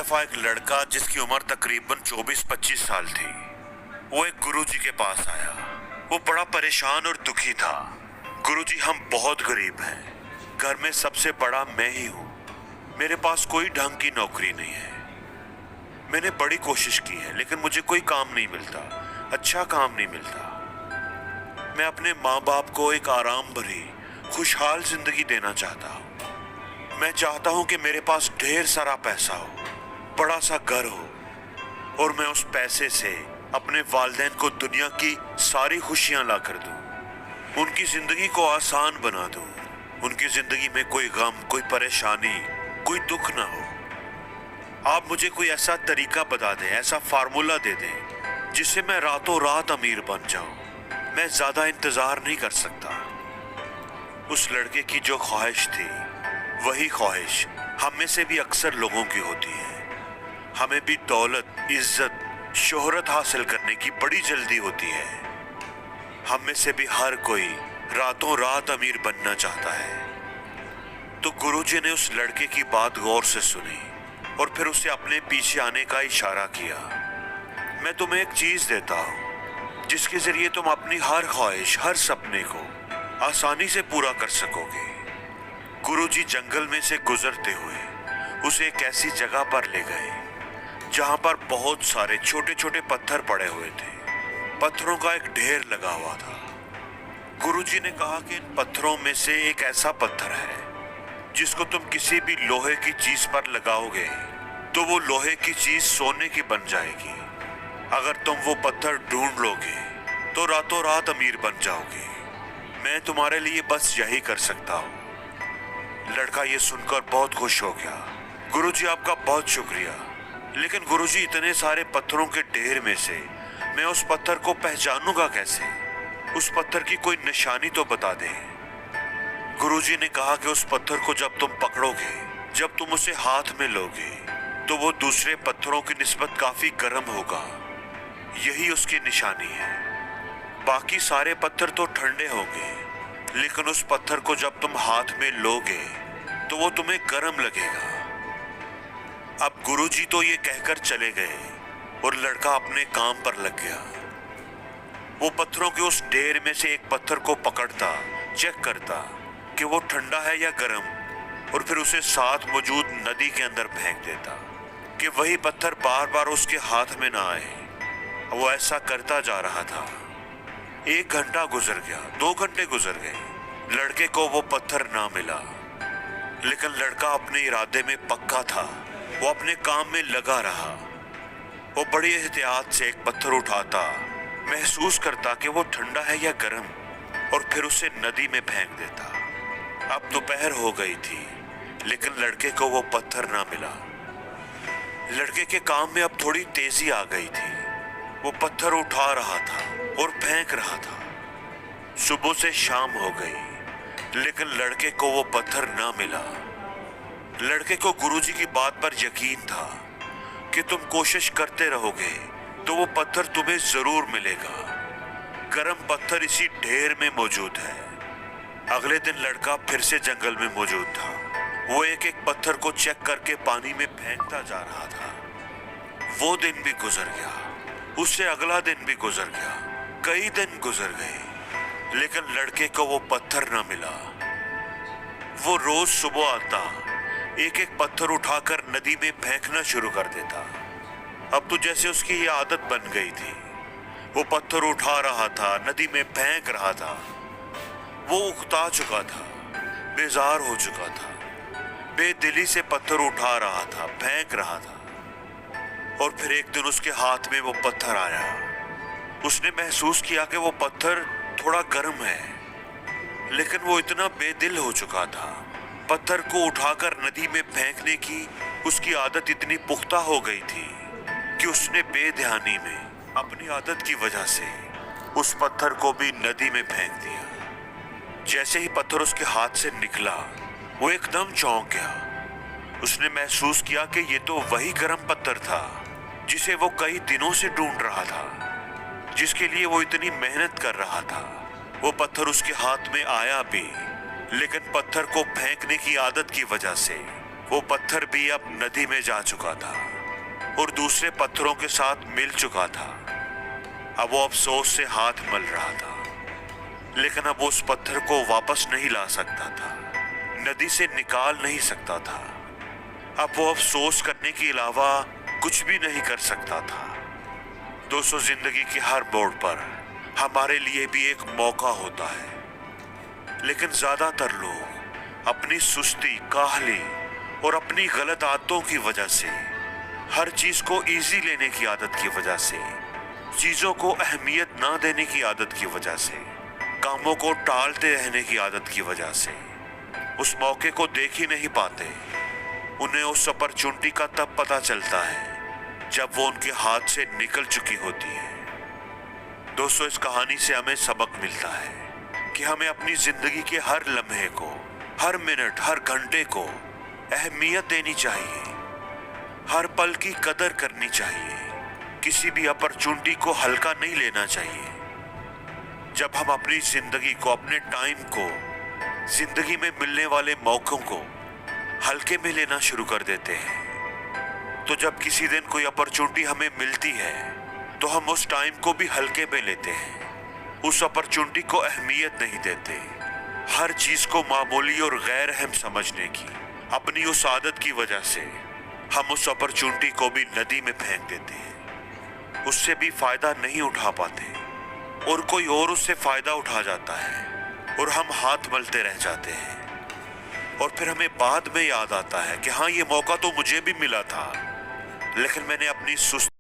दफा एक लड़का जिसकी उम्र तकरीबन 24-25 साल थी, वो एक गुरुजी के पास आया। वो बड़ा परेशान और दुखी था। गुरुजी, हम बहुत गरीब हैं। घर में सबसे बड़ा मैं ही हूँ। मेरे पास कोई ढंग की नौकरी नहीं है। मैंने बड़ी कोशिश की है लेकिन मुझे कोई काम नहीं मिलता, अच्छा काम नहीं मिलता। मैं अपने माँ बाप को एक आराम भरी खुशहाल जिंदगी देना चाहता हूँ। मैं चाहता हूँ कि मेरे पास ढेर सारा पैसा हो, बड़ा सा घर हो और मैं उस पैसे से अपने वालिदैन को दुनिया की सारी खुशियां ला कर दूं, उनकी जिंदगी को आसान बना दूं, उनकी जिंदगी में कोई गम, कोई परेशानी, कोई दुख ना हो। आप मुझे कोई ऐसा तरीका बता दें, ऐसा फार्मूला दे दें जिससे मैं रातों रात अमीर बन जाऊं। मैं ज्यादा इंतजार नहीं कर सकता। उस लड़के की जो ख्वाहिश थी वही ख्वाहिश हम में से भी अक्सर लोगों की होती है। हमें भी दौलत, इज्जत, शोहरत हासिल करने की बड़ी जल्दी होती है। हम में से भी हर कोई रातों रात अमीर बनना चाहता है। तो गुरुजी ने उस लड़के की बात गौर से सुनी और फिर उसे अपने पीछे आने का इशारा किया। मैं तुम्हें एक चीज देता हूं जिसके जरिए तुम अपनी हर ख्वाहिश, हर सपने को आसानी से पूरा कर सकोगे। गुरुजी जंगल में से गुजरते हुए उसे एक ऐसी जगह पर ले गए जहां पर बहुत सारे छोटे छोटे पत्थर पड़े हुए थे। पत्थरों का एक ढेर लगा हुआ था। गुरुजी ने कहा कि इन पत्थरों में से एक ऐसा पत्थर है जिसको तुम किसी भी लोहे की चीज पर लगाओगे तो वो लोहे की चीज सोने की बन जाएगी। अगर तुम वो पत्थर ढूंढ लोगे तो रातों रात अमीर बन जाओगे। मैं तुम्हारे लिए बस यही कर सकता हूँ। लड़का ये सुनकर बहुत खुश हो गया। गुरुजी, आपका बहुत शुक्रिया, लेकिन गुरुजी, इतने सारे पत्थरों के ढेर में से मैं उस पत्थर को पहचानूंगा कैसे? उस पत्थर की कोई निशानी तो बता दे। गुरुजी ने कहा कि उस पत्थर को जब तुम पकड़ोगे, जब तुम उसे हाथ में लोगे तो वो दूसरे पत्थरों की निस्बत काफी गर्म होगा। यही उसकी निशानी है। बाकी सारे पत्थर तो ठंडे होंगे लेकिन उस पत्थर को जब तुम हाथ में लोगे तो वो तुम्हें गर्म लगेगा। अब गुरुजी तो ये कहकर चले गए और लड़का अपने काम पर लग गया। वो पत्थरों के उस ढेर में से एक पत्थर को पकड़ता, चेक करता कि वो ठंडा है या गर्म, और फिर उसे साथ मौजूद नदी के अंदर फेंक देता कि वही पत्थर बार बार उसके हाथ में ना आए। वो ऐसा करता जा रहा था। 1 घंटा गुजर गया, 2 घंटे गुजर गए, लड़के को वो पत्थर ना मिला। लेकिन लड़का अपने इरादे में पक्का था। वो अपने काम में लगा रहा। वो बड़ी एहतियात से एक पत्थर उठाता, महसूस करता कि वो ठंडा है या गर्म, और फिर उसे नदी में फेंक देता। अब दोपहर हो गई थी लेकिन लड़के को वो पत्थर ना मिला। लड़के के काम में अब थोड़ी तेजी आ गई थी। वो पत्थर उठा रहा था और फेंक रहा था। सुबह से शाम हो गई लेकिन लड़के को वो पत्थर ना मिला। लड़के को गुरुजी की बात पर यकीन था कि तुम कोशिश करते रहोगे तो वो पत्थर तुम्हें जरूर मिलेगा। गर्म पत्थर इसी ढेर में मौजूद है। अगले दिन लड़का फिर से जंगल में मौजूद था। वो एक एक पत्थर को चेक करके पानी में फेंकता जा रहा था। वो दिन भी गुजर गया, उससे अगला दिन भी गुजर गया, कई दिन गुजर गए लेकिन लड़के को वो पत्थर ना मिला। वो रोज सुबह आता, एक एक पत्थर उठाकर नदी में फेंकना शुरू कर देता। अब तो जैसे उसकी ये आदत बन गई थी। वो पत्थर उठा रहा था, नदी में फेंक रहा था। वो उकता चुका था, बेजार हो चुका था, बेदिली से पत्थर उठा रहा था, फेंक रहा था। और फिर एक दिन उसके हाथ में वो पत्थर आया। उसने महसूस किया कि वो पत्थर थोड़ा गर्म है, लेकिन वो इतना बेदिल हो चुका था। पत्थर को उठाकर नदी में फेंकने की उसकी आदत इतनी पुख्ता हो गई थी कि उसने बेध्यानी में अपनी आदत की वजह से उस पत्थर को भी नदी में फेंक दिया। जैसे ही पत्थर उसके हाथ से निकला, वो एकदम चौंक गया। उसने महसूस किया कि ये तो वही गर्म पत्थर था जिसे वो कई दिनों से ढूंढ रहा था, जिसके लिए वो इतनी मेहनत कर रहा था। वो पत्थर उसके हाथ में आया भी, लेकिन पत्थर को फेंकने की आदत की वजह से वो पत्थर भी अब नदी में जा चुका था और दूसरे पत्थरों के साथ मिल चुका था। अब वो अफसोस से हाथ मल रहा था, लेकिन अब वो उस पत्थर को वापस नहीं ला सकता था, नदी से निकाल नहीं सकता था। अब वो अफसोस करने के अलावा कुछ भी नहीं कर सकता था। दोस्तों, जिंदगी के हर मोड़ पर हमारे लिए भी एक मौका होता है, लेकिन ज्यादातर लोग अपनी सुस्ती, काहली और अपनी गलत आदतों की वजह से, हर चीज को इजी लेने की आदत की वजह से, चीजों को अहमियत ना देने की आदत की वजह से, कामों को टालते रहने की आदत की वजह से उस मौके को देख ही नहीं पाते। उन्हें उस अपॉर्चुनिटी का तब पता चलता है जब वो उनके हाथ से निकल चुकी होती है। दोस्तों, इस कहानी से हमें सबक मिलता है कि हमें अपनी जिंदगी के हर लम्हे को, हर मिनट, हर घंटे को अहमियत देनी चाहिए, हर पल की कदर करनी चाहिए, किसी भी अपॉर्चुनिटी को हल्का नहीं लेना चाहिए। जब हम अपनी जिंदगी को, अपने टाइम को, जिंदगी में मिलने वाले मौकों को हल्के में लेना शुरू कर देते हैं, तो जब किसी दिन कोई अपॉर्चुनिटी हमें मिलती है तो हम उस टाइम को भी हल्के में लेते हैं, उस अपॉर्चुनिटी को अहमियत नहीं देते। हर चीज को मामूली और गैर अहम समझने की अपनी उस आदत की वजह से हम उस अपॉर्चुनिटी को भी नदी में फेंक देते हैं, उससे भी फायदा नहीं उठा पाते और कोई और उससे फायदा उठा जाता है और हम हाथ मलते रह जाते हैं। और फिर हमें बाद में याद आता है कि हाँ, ये मौका तो मुझे भी मिला था, लेकिन मैंने अपनी सुस्ती